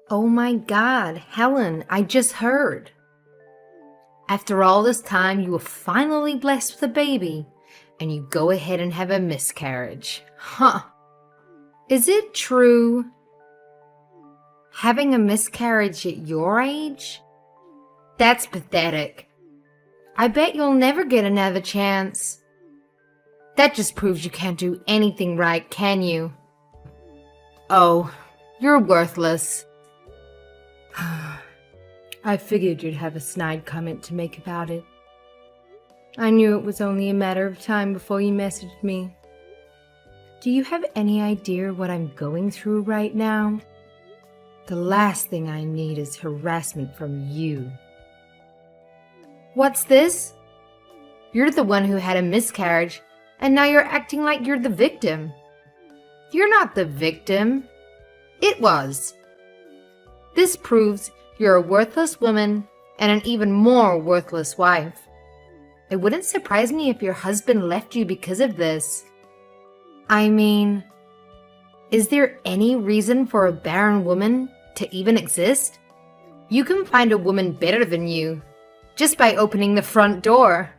Oh my God, Helen, I just heard. After all this time, you were finally blessed with a baby, and you go ahead and have a miscarriage. Huh. Is it true? Having a miscarriage at your age? That's pathetic. I bet you'll never get another chance. That just proves you can't do anything right, can you? Oh, you're worthless. I figured you'd have a snide comment to make about it. I knew it was only a matter of time before you messaged me. Do you have any idea what I'm going through right now? The last thing I need is harassment from you. What's this? You're the one who had a miscarriage, and now you're acting like you're the victim. You're not the victim. It was. This proves you're a worthless woman and an even more worthless wife. It wouldn't surprise me if your husband left you because of this. I mean, is there any reason for a barren woman to even exist? You can find a woman better than you just by opening the front door.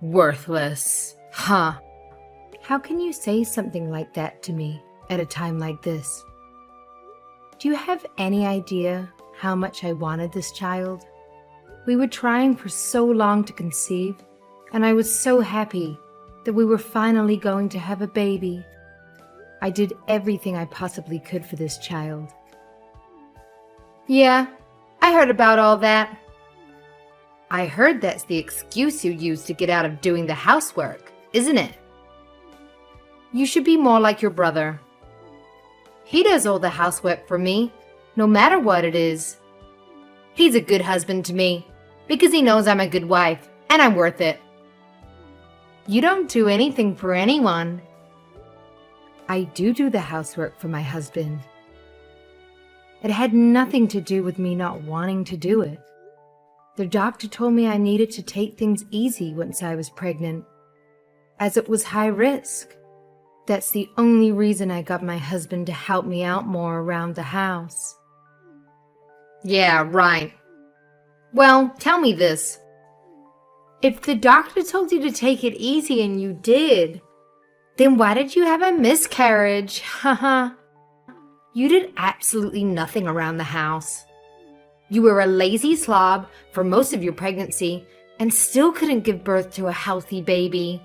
Worthless. Huh. How can you say something like that to me at a time like this? Do you have any idea how much I wanted this child? We were trying for so long to conceive, and I was so happy that we were finally going to have a baby. I did everything I possibly could for this child. Yeah, I heard about all that. I heard that's the excuse you use to get out of doing the housework, isn't it? You should be more like your brother. He does all the housework for me, no matter what it is. He's a good husband to me, because he knows I'm a good wife, and I'm worth it. You don't do anything for anyone. I do the housework for my husband. It had nothing to do with me not wanting to do it. The doctor told me I needed to take things easy once I was pregnant, as it was high risk. That's the only reason I got my husband to help me out more around the house. Yeah, right. Well, tell me this. If the doctor told you to take it easy and you did, then why did you have a miscarriage? Haha. You did absolutely nothing around the house. You were a lazy slob for most of your pregnancy and still couldn't give birth to a healthy baby.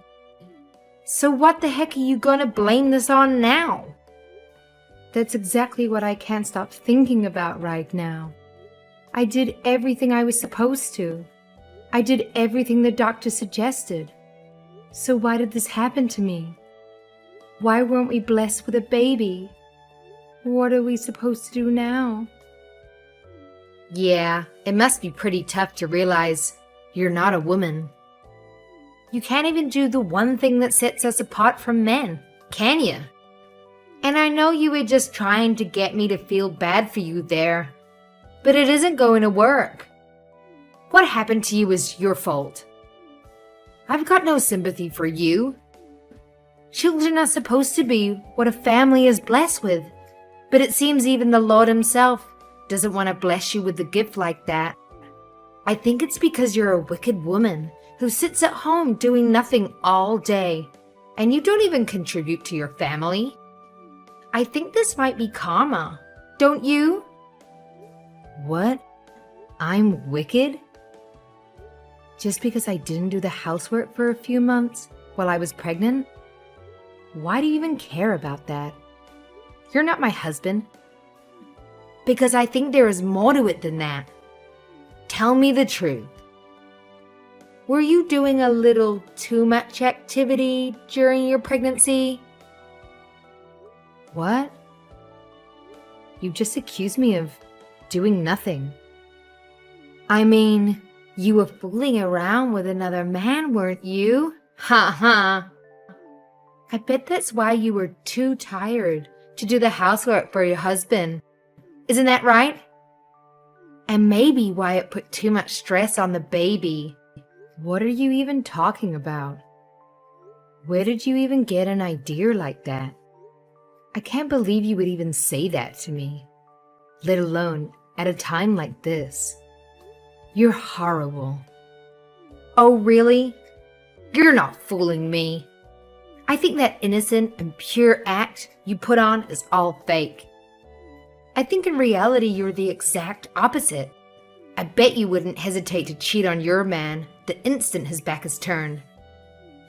So what the heck are you going to blame this on now? That's exactly what I can't stop thinking about right now. I did everything I was supposed to. I did everything the doctor suggested. So why did this happen to me? Why weren't we blessed with a baby? What are we supposed to do now? Yeah, it must be pretty tough to realize you're not a woman. You can't even do the one thing that sets us apart from men, can you? And I know you were just trying to get me to feel bad for you there, but it isn't going to work. What happened to you is your fault. I've got no sympathy for you. Children are supposed to be what a family is blessed with, but it seems even the Lord himself doesn't want to bless you with a gift like that. I think it's because you're a wicked woman who sits at home doing nothing all day, and you don't even contribute to your family. I think this might be karma, don't you? What? I'm wicked? Just because I didn't do the housework for a few months while I was pregnant? Why do you even care about that? You're not my husband. Because I think there is more to it than that. Tell me the truth. Were you doing a little too much activity during your pregnancy? What? You just accused me of doing nothing. I mean, you were fooling around with another man, weren't you? Ha ha. I bet that's why you were too tired to do the housework for your husband. Isn't that right? And maybe why it put too much stress on the baby. What are you even talking about? Where did you even get an idea like that? I can't believe you would even say that to me. let alone at a time like this. You're horrible. Oh, really? You're not fooling me. I think that innocent and pure act you put on is all fake. I think in reality you're the exact opposite. I bet you wouldn't hesitate to cheat on your man the instant his back is turned.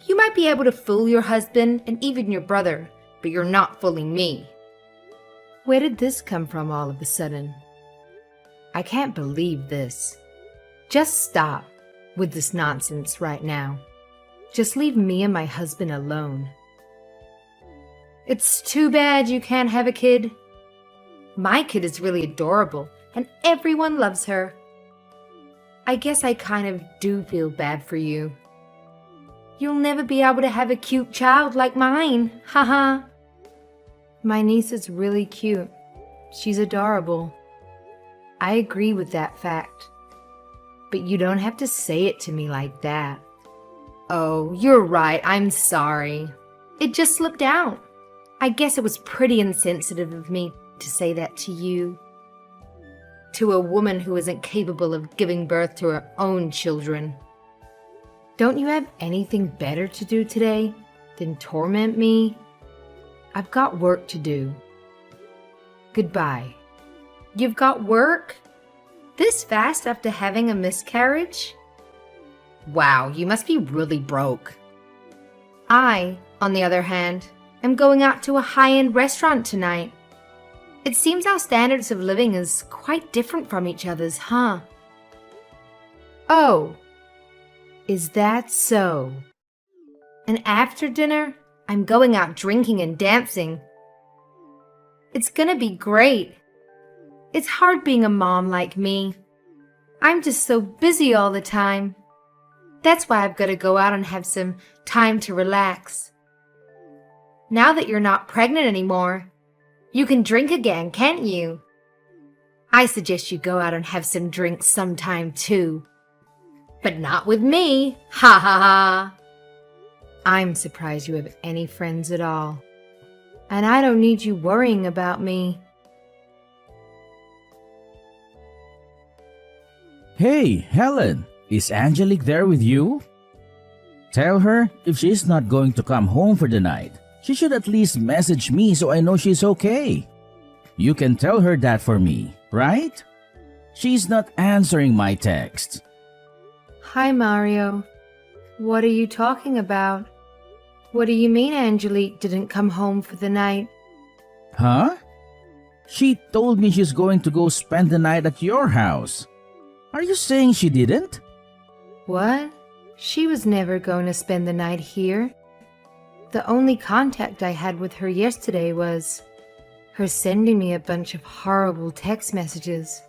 You might be able to fool your husband and even your brother, but you're not fooling me. Where did this come from all of a sudden? I can't believe this. Just stop with this nonsense right now. Just leave me and my husband alone. It's too bad you can't have a kid. My kid is really adorable, and everyone loves her. I guess I kind of do feel bad for you. You'll never be able to have a cute child like mine, haha. My niece is really cute. She's adorable. I agree with that fact. But you don't have to say it to me like that. Oh, you're right, I'm sorry. It just slipped out. I guess it was pretty insensitive of me to say that to you. To a woman who isn't capable of giving birth to her own children. Don't you have anything better to do today than torment me? I've got work to do. Goodbye. You've got work? This fast after having a miscarriage? Wow, you must be really broke. I, on the other hand, am going out to a high-end restaurant tonight. It seems our standards of living is quite different from each other's, huh? Oh, is that so? And after dinner, I'm going out drinking and dancing. It's gonna be great. It's hard being a mom like me. I'm just so busy all the time. That's why I've got to go out and have some time to relax. Now that you're not pregnant anymore, you can drink again, can't you? I suggest you go out and have some drinks sometime too. But not with me, ha ha ha. I'm surprised you have any friends at all. And I don't need you worrying about me. Hey, Helen, is Angelique there with you? Tell her if she's not going to come home for the night, she should at least message me so I know she's okay. You can tell her that for me, right? She's not answering my text. Hi, Mario. What are you talking about? What do you mean Angelique didn't come home for the night? Huh? She told me she's going to go spend the night at your house. Are you saying she didn't? What? She was never going to spend the night here. The only contact I had with her yesterday was her sending me a bunch of horrible text messages.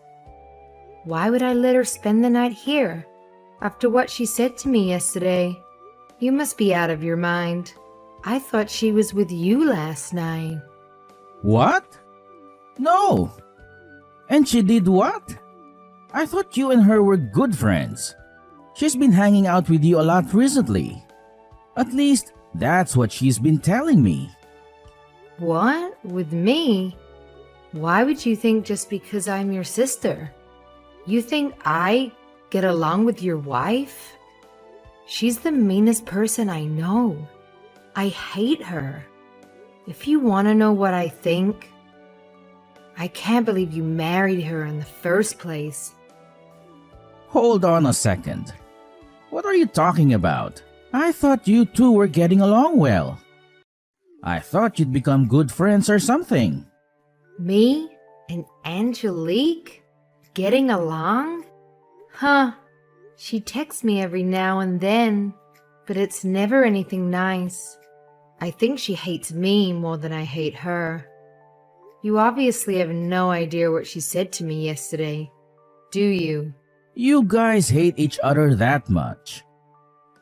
Why would I let her spend the night here after what she said to me yesterday? You must be out of your mind. I thought she was with you last night. What? No. And she did what? I thought you and her were good friends. She's been hanging out with you a lot recently. At least, that's what she's been telling me. What? With me? Why would you think just because I'm your sister? You think I get along with your wife? She's the meanest person I know. I hate her. If you want to know what I think, I can't believe you married her in the first place. Hold on a second. What are you talking about? I thought you two were getting along well. I thought you'd become good friends or something. Me and Angelique? Getting along? Huh. She texts me every now and then, but it's never anything nice. I think she hates me more than I hate her. You obviously have no idea what she said to me yesterday, do you? You guys hate each other that much.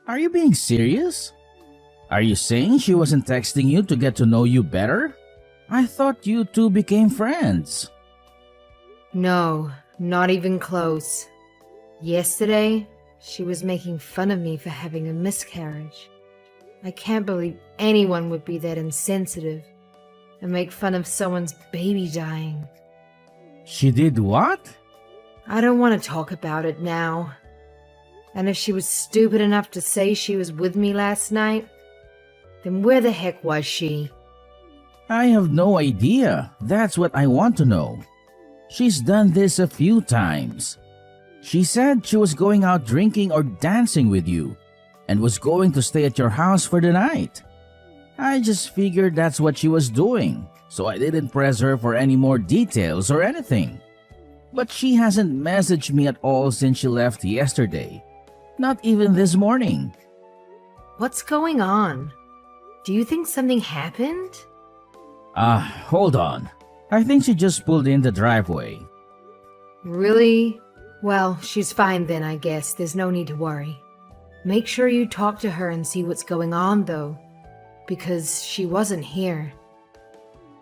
Are you being serious? Are you saying she wasn't texting you to get to know you better? I thought you two became friends. No, not even close. Yesterday, she was making fun of me for having a miscarriage. I can't believe anyone would be that insensitive and make fun of someone's baby dying. She did what? I don't want to talk about it now. And if she was stupid enough to say she was with me last night, then where the heck was she? I have no idea. That's what I want to know. She's done this a few times. She said she was going out drinking or dancing with you and was going to stay at your house for the night. I just figured that's what she was doing, so I didn't press her for any more details or anything. But she hasn't messaged me at all since she left yesterday. Not even this morning. What's going on? Do you think something happened? Hold on. I think she just pulled in the driveway. Really? Well, she's fine then, I guess. There's no need to worry. Make sure you talk to her and see what's going on, though, because she wasn't here.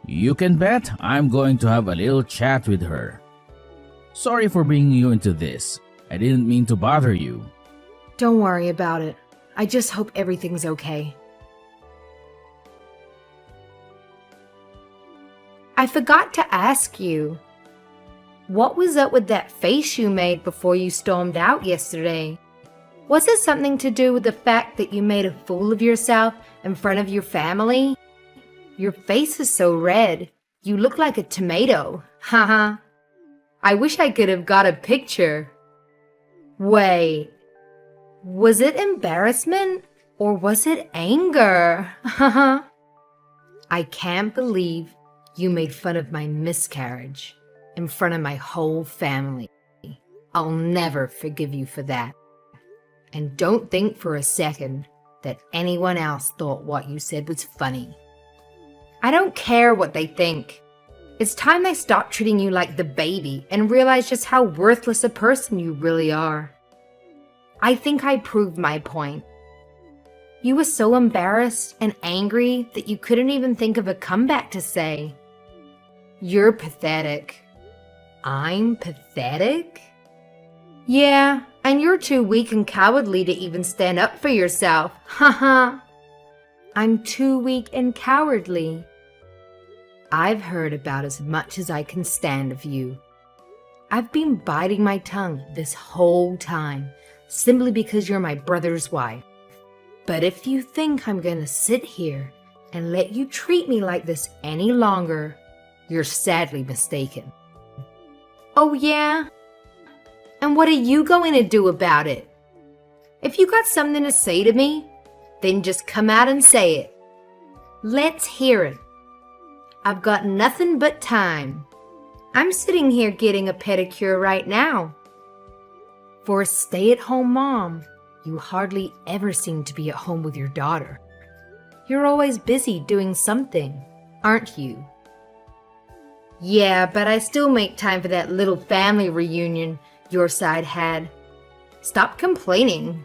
You can bet I'm going to have a little chat with her. Sorry for bringing you into this. I didn't mean to bother you. Don't worry about it. I just hope everything's okay. I forgot to ask you. What was up with that face you made before you stormed out yesterday? Was it something to do with the fact that you made a fool of yourself in front of your family? Your face is so red. You look like a tomato. Haha. I wish I could have got a picture. Wait. Was it embarrassment or was it anger? Haha. I can't believe you made fun of my miscarriage in front of my whole family. I'll never forgive you for that. And don't think for a second that anyone else thought what you said was funny. I don't care what they think. It's time I stopped treating you like the baby and realized just how worthless a person you really are. I think I proved my point. You were so embarrassed and angry that you couldn't even think of a comeback to say. You're pathetic. I'm pathetic? Yeah, and you're too weak and cowardly to even stand up for yourself. Haha. I'm too weak and cowardly. I've heard about as much as I can stand of you. I've been biting my tongue this whole time, simply because you're my brother's wife. But if you think I'm gonna sit here and let you treat me like this any longer, you're sadly mistaken. Oh yeah? And what are you going to do about it? If you got something to say to me, then just come out and say it. Let's hear it. I've got nothing but time. I'm sitting here getting a pedicure right now. For a stay-at-home mom, you hardly ever seem to be at home with your daughter. You're always busy doing something, aren't you? Yeah, but I still make time for that little family reunion your side had. Stop complaining.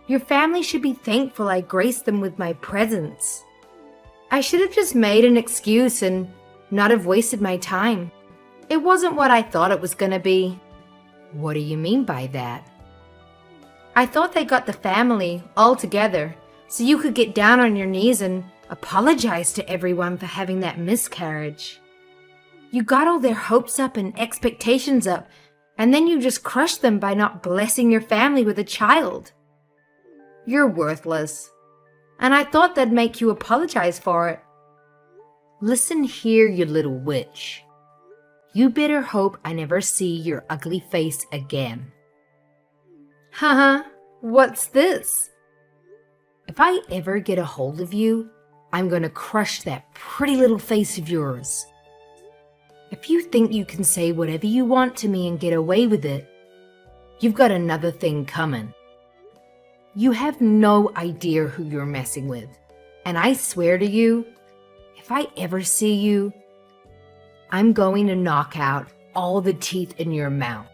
Your family should be thankful I graced them with my presence. I should have just made an excuse and not have wasted my time. It wasn't what I thought it was gonna be. What do you mean by that? I thought they got the family all together so you could get down on your knees and apologize to everyone for having that miscarriage. You got all their hopes up and expectations up, and then you just crushed them by not blessing your family with a child. You're worthless, and I thought that'd make you apologize for it. Listen here, you little witch. You better hope I never see your ugly face again. Haha, what's this? If I ever get a hold of you, I'm gonna crush that pretty little face of yours. If you think you can say whatever you want to me and get away with it, you've got another thing coming. You have no idea who you're messing with, and I swear to you, if I ever see you, I'm going to knock out all the teeth in your mouth.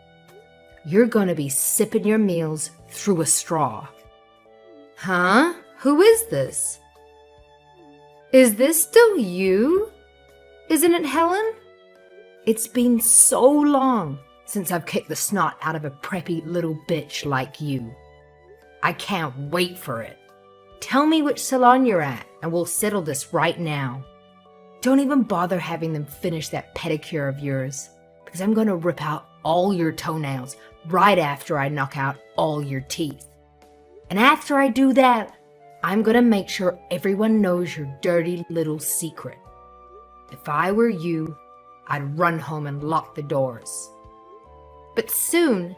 You're gonna be sipping your meals through a straw. Huh? Who is this? Is this still you? Isn't it Helen? It's been so long since I've kicked the snot out of a preppy little bitch like you. I can't wait for it. Tell me which salon you're at and we'll settle this right now. Don't even bother having them finish that pedicure of yours, because I'm going to rip out all your toenails right after I knock out all your teeth. And after I do that, I'm going to make sure everyone knows your dirty little secret. If I were you, I'd run home and lock the doors. But soon,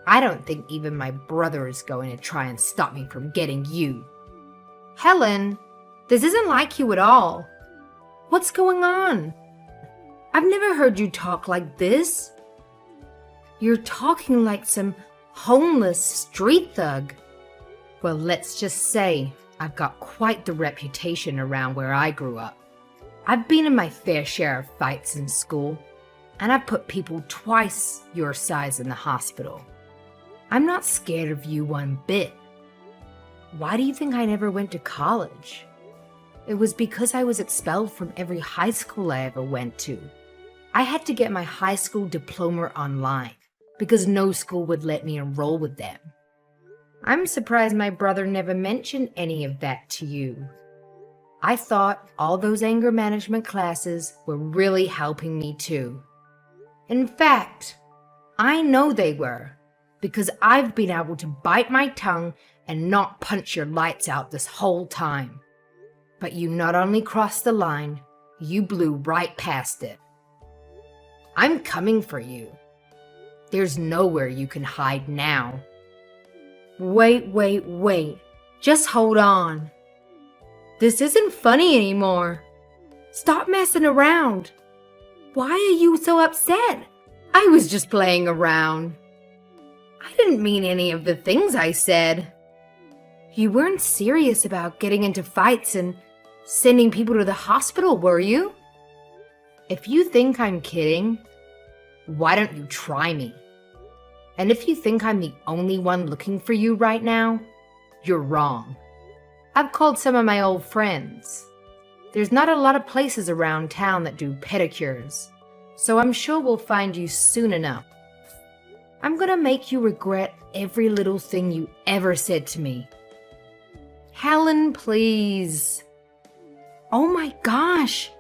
I don't think even my brother is going to try and stop me from getting you. Helen, this isn't like you at all. What's going on? I've never heard you talk like this. You're talking like some homeless street thug. Well, let's just say I've got quite the reputation around where I grew up. I've been in my fair share of fights in school, and I've put people twice your size in the hospital. I'm not scared of you one bit. Why do you think I never went to college? It was because I was expelled from every high school I ever went to. I had to get my high school diploma online because no school would let me enroll with them. I'm surprised my brother never mentioned any of that to you. I thought all those anger management classes were really helping me too. In fact, I know they were, because I've been able to bite my tongue and not punch your lights out this whole time. But you not only crossed the line, you blew right past it. I'm coming for you. There's nowhere you can hide now. Wait. Just hold on. This isn't funny anymore. Stop messing around. Why are you so upset? I was just playing around. I didn't mean any of the things I said. You weren't serious about getting into fights and sending people to the hospital, were you? If you think I'm kidding, why don't you try me? And if you think I'm the only one looking for you right now, you're wrong. I've called some of my old friends. There's not a lot of places around town that do pedicures, so I'm sure we'll find you soon enough. I'm gonna make you regret every little thing you ever said to me. Helen, please. Oh my gosh!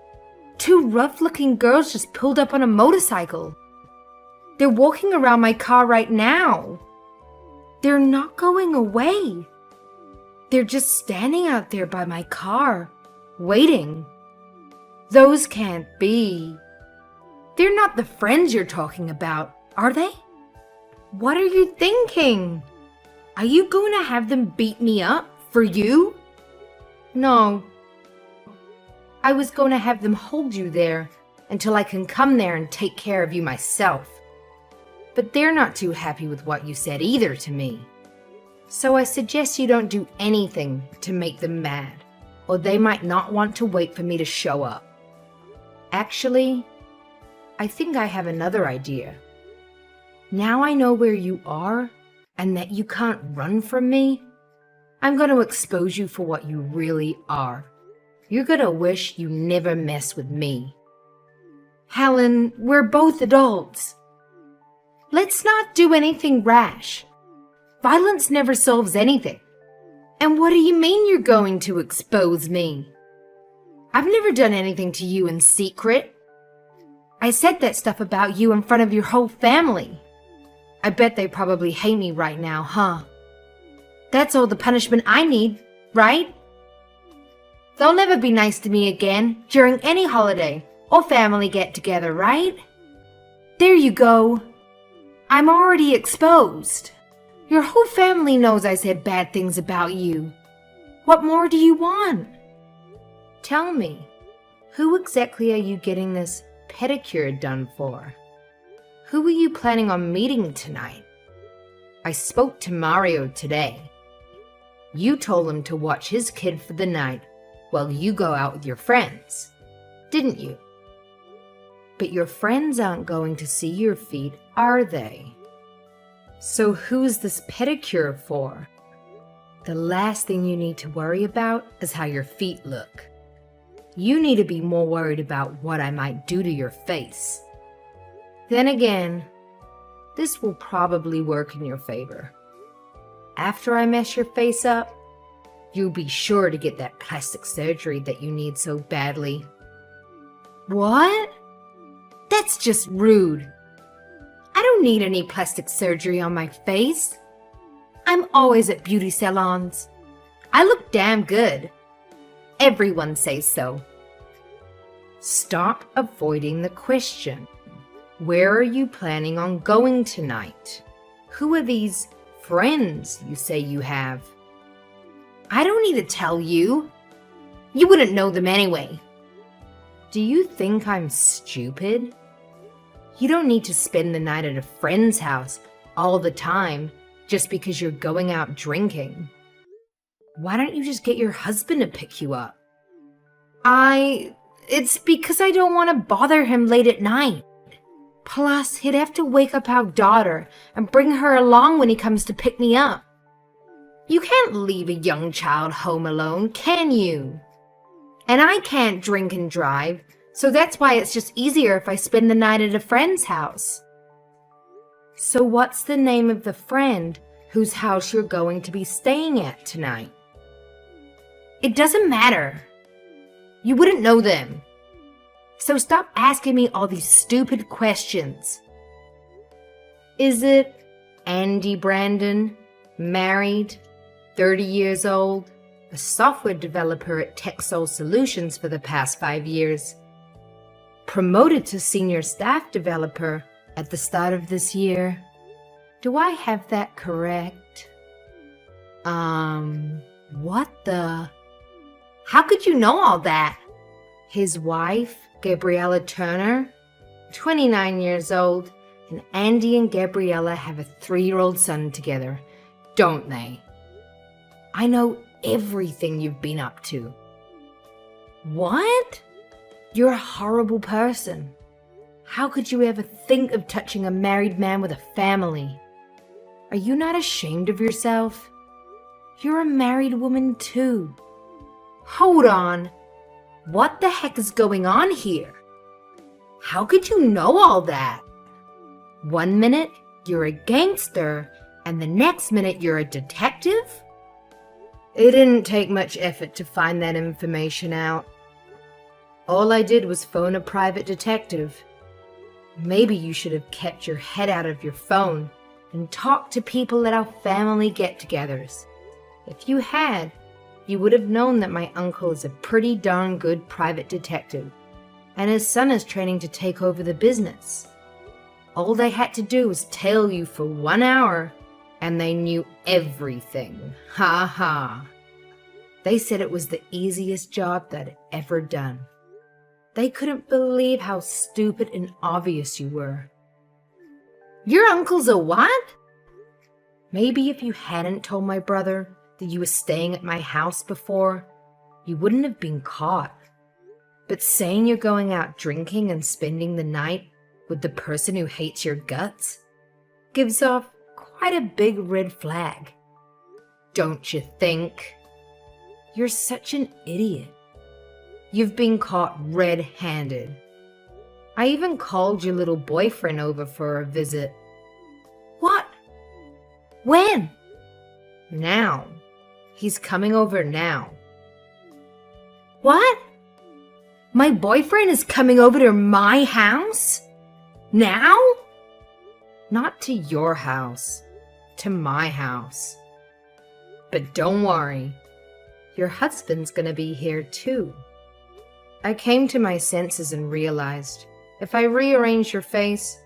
2 rough-looking girls just pulled up on a motorcycle. They're walking around my car right now. They're not going away. They're just standing out there by my car, waiting. Those can't be. They're not the friends you're talking about, are they? What are you thinking? Are you going to have them beat me up for you? No. I was going to have them hold you there until I can come there and take care of you myself. But they're not too happy with what you said either to me. So I suggest you don't do anything to make them mad, or they might not want to wait for me to show up. Actually, I think I have another idea. Now I know where you are and that you can't run from me. I'm going to expose you for what you really are. You're going to wish you never messed with me. Helen, we're both adults. Let's not do anything rash. Violence never solves anything. And what do you mean you're going to expose me? I've never done anything to you in secret. I said that stuff about you in front of your whole family. I bet they probably hate me right now, huh? That's all the punishment I need, right? They'll never be nice to me again during any holiday or family get-together, right? There you go. I'm already exposed. Your whole family knows I said bad things about you. What more do you want? Tell me, who exactly are you getting this pedicure done for? Who are you planning on meeting tonight? I spoke to Mario today. You told him to watch his kid for the night while you go out with your friends, didn't you? But your friends aren't going to see your feet, are they? So who's this pedicure for? The last thing you need to worry about is how your feet look. You need to be more worried about what I might do to your face. Then again, this will probably work in your favor. After I mess your face up, you'll be sure to get that plastic surgery that you need so badly. What? That's just rude. I don't need any plastic surgery on my face. I'm always at beauty salons. I look damn good. Everyone says so. Stop avoiding the question. Where are you planning on going tonight? Who are these friends you say you have? I don't need to tell you. You wouldn't know them anyway. Do you think I'm stupid? You don't need to spend the night at a friend's house all the time just because you're going out drinking. Why don't you just get your husband to pick you up? It's because I don't want to bother him late at night. Plus, he'd have to wake up our daughter and bring her along when he comes to pick me up. You can't leave a young child home alone, can you? And I can't drink and drive, so that's why it's just easier if I spend the night at a friend's house. So what's the name of the friend whose house you're going to be staying at tonight? It doesn't matter. You wouldn't know them. So stop asking me all these stupid questions. Is it Andy Brandon, married, 30 years old, a software developer at TechSol Solutions for the past 5 years, promoted to senior staff developer at the start of this year? Do I have that correct? What the? How could you know all that? His wife, Gabriella Turner, 29 years old, and Andy and Gabriella have a 3-year-old son together, don't they? I know everything you've been up to. What? You're a horrible person. How could you ever think of touching a married man with a family? Are you not ashamed of yourself? You're a married woman too. Hold on. What the heck is going on here? How could you know all that? 1 minute, you're a gangster, and the next minute you're a detective? It didn't take much effort to find that information out. All I did was phone a private detective. Maybe you should have kept your head out of your phone and talked to people at our family get-togethers. If you had, you would have known that my uncle is a pretty darn good private detective, and his son is training to take over the business. All they had to do was tail you for 1 hour, and they knew everything. Ha ha. They said it was the easiest job they'd ever done. They couldn't believe how stupid and obvious you were. Your uncle's a what? Maybe if you hadn't told my brother that you were staying at my house before, you wouldn't have been caught. But saying you're going out drinking and spending the night with the person who hates your guts gives off quite a big red flag. Don't you think? You're such an idiot. You've been caught red-handed. I even called your little boyfriend over for a visit. What? When? Now. He's coming over now. What? My boyfriend is coming over to my house? Now? Not to your house. To my house. But don't worry. Your husband's gonna be here too. I came to my senses and realized if I rearranged your face,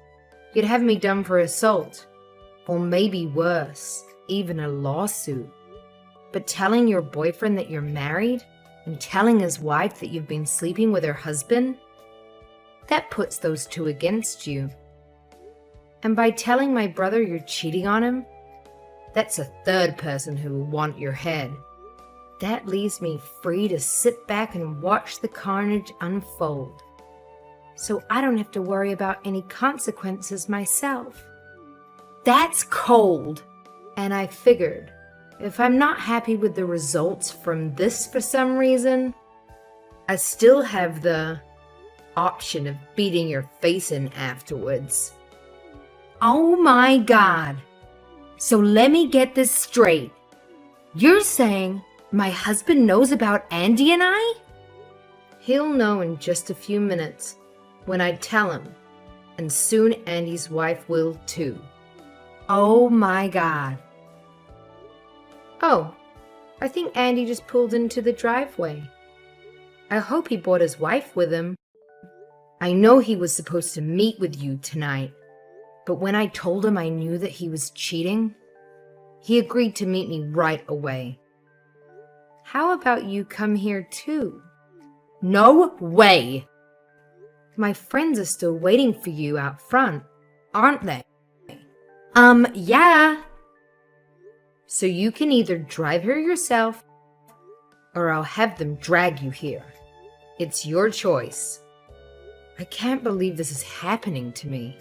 you'd have me done for assault. Or maybe worse, even a lawsuit. But telling your boyfriend that you're married and telling his wife that you've been sleeping with her husband, that puts those two against you. And by telling my brother you're cheating on him, that's a third person who will want your head. That leaves me free to sit back and watch the carnage unfold. So I don't have to worry about any consequences myself. That's cold. And I figured, if I'm not happy with the results from this for some reason, I still have the option of beating your face in afterwards. Oh my God. So let me get this straight. You're saying my husband knows about Andy and I? He'll know in just a few minutes when I tell him, and soon Andy's wife will too. Oh my God. Oh, I think Andy just pulled into the driveway. I hope he brought his wife with him. I know he was supposed to meet with you tonight, but when I told him I knew that he was cheating, he agreed to meet me right away. How about you come here too? No way! My friends are still waiting for you out front, aren't they? Yeah. So you can either drive here yourself, or I'll have them drag you here. It's your choice. I can't believe this is happening to me.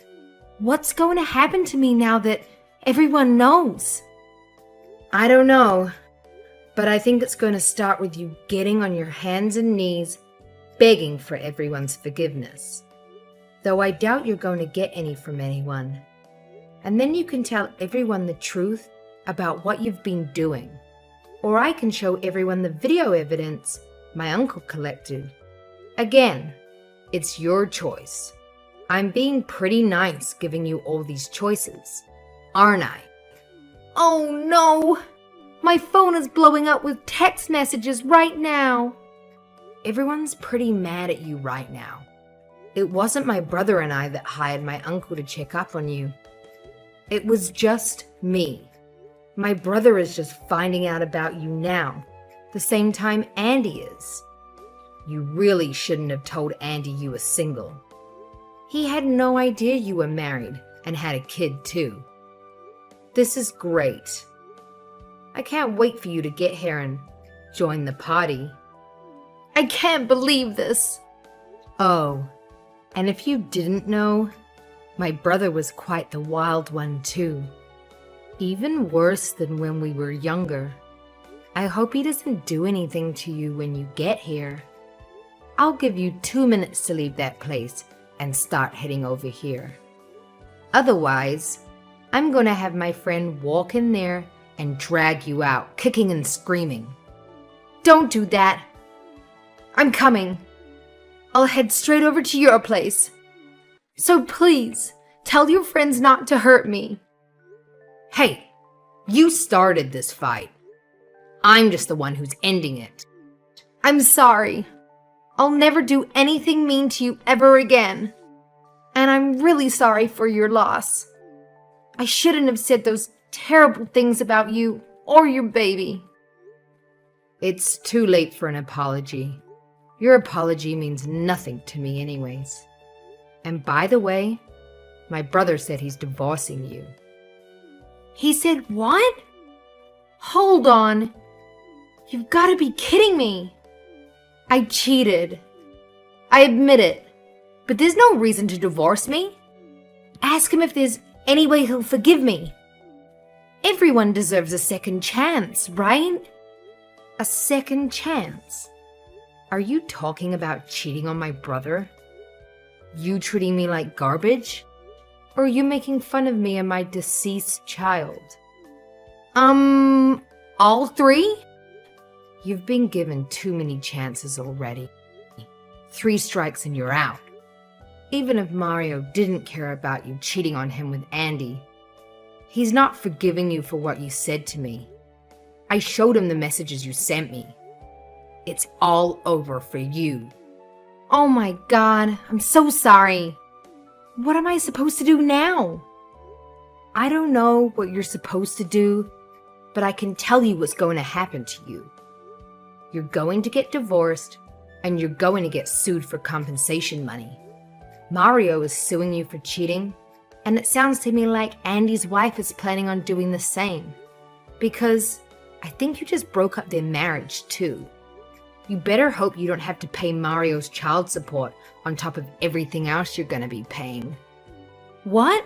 What's going to happen to me now that everyone knows? I don't know, but I think it's going to start with you getting on your hands and knees, begging for everyone's forgiveness. Though I doubt you're going to get any from anyone. And then you can tell everyone the truth about what you've been doing. Or I can show everyone the video evidence my uncle collected. Again, it's your choice. I'm being pretty nice giving you all these choices, aren't I? Oh no! My phone is blowing up with text messages right now. Everyone's pretty mad at you right now. It wasn't my brother and I that hired my uncle to check up on you. It was just me. My brother is just finding out about you now, the same time Andy is. You really shouldn't have told Andy you were single. He had no idea you were married and had a kid too. This is great. I can't wait for you to get here and join the party. I can't believe this. Oh, and if you didn't know, my brother was quite the wild one too. Even worse than when we were younger. I hope he doesn't do anything to you when you get here. I'll give you 2 minutes to leave that place and start heading over here. Otherwise, I'm going to have my friend walk in there and drag you out, kicking and screaming. Don't do that. I'm coming. I'll head straight over to your place. So please, tell your friends not to hurt me. Hey, you started this fight. I'm just the one who's ending it. I'm sorry. I'll never do anything mean to you ever again. And I'm really sorry for your loss. I shouldn't have said those terrible things about you or your baby. It's too late for an apology. Your apology means nothing to me anyways. And by the way, my brother said he's divorcing you. He said what? Hold on. You've got to be kidding me. I cheated. I admit it. But there's no reason to divorce me. Ask him if there's any way he'll forgive me. Everyone deserves a second chance, right? A second chance? Are you talking about cheating on my brother? You treating me like garbage? Or are you making fun of me and my deceased child? All three? You've been given too many chances already. 3 strikes and you're out. Even if Mario didn't care about you cheating on him with Andy, he's not forgiving you for what you said to me. I showed him the messages you sent me. It's all over for you. Oh my God, I'm so sorry. What am I supposed to do now? I don't know what you're supposed to do, but I can tell you what's going to happen to you. You're going to get divorced, and you're going to get sued for compensation money. Mario is suing you for cheating, and it sounds to me like Andy's wife is planning on doing the same. Because I think you just broke up their marriage too. You better hope you don't have to pay Mario's child support on top of everything else you're gonna be paying. What?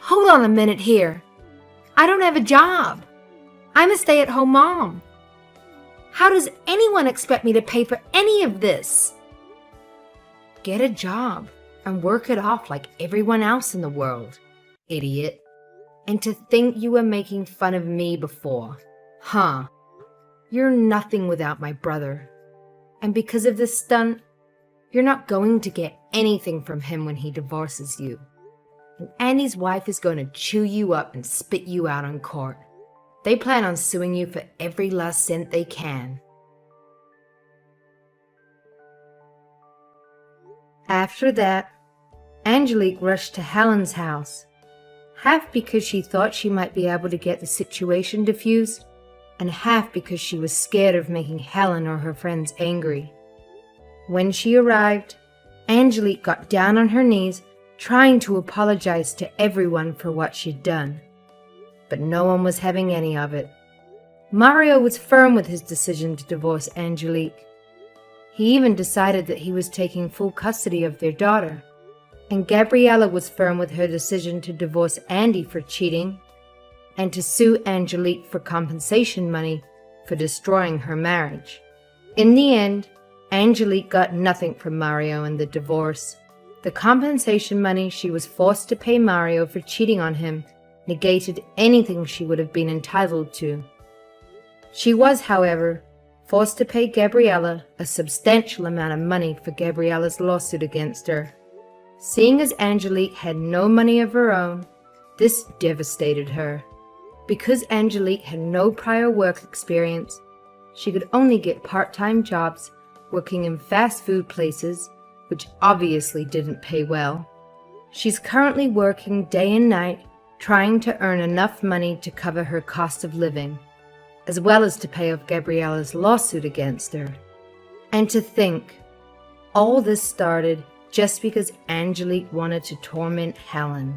Hold on a minute here. I don't have a job. I'm a stay-at-home mom. How does anyone expect me to pay for any of this? Get a job and work it off like everyone else in the world, idiot. And to think you were making fun of me before. Huh. You're nothing without my brother. And because of this stunt, you're not going to get anything from him when he divorces you. And Andy's wife is going to chew you up and spit you out on court. They plan on suing you for every last cent they can. After that, Angelique rushed to Helen's house, half because she thought she might be able to get the situation diffused, and half because she was scared of making Helen or her friends angry. When she arrived, Angelique got down on her knees, trying to apologize to everyone for what she'd done. But no one was having any of it. Mario was firm with his decision to divorce Angelique. He even decided that he was taking full custody of their daughter. And Gabriella was firm with her decision to divorce Andy for cheating and to sue Angelique for compensation money for destroying her marriage. In the end, Angelique got nothing from Mario in the divorce. The compensation money she was forced to pay Mario for cheating on him negated anything she would have been entitled to. She was, however, forced to pay Gabriella a substantial amount of money for Gabriella's lawsuit against her. Seeing as Angelique had no money of her own, this devastated her. Because Angelique had no prior work experience, she could only get part-time jobs working in fast food places, which obviously didn't pay well. She's currently working day and night trying to earn enough money to cover her cost of living, as well as to pay off Gabriella's lawsuit against her. And to think, all this started just because Angelique wanted to torment Helen.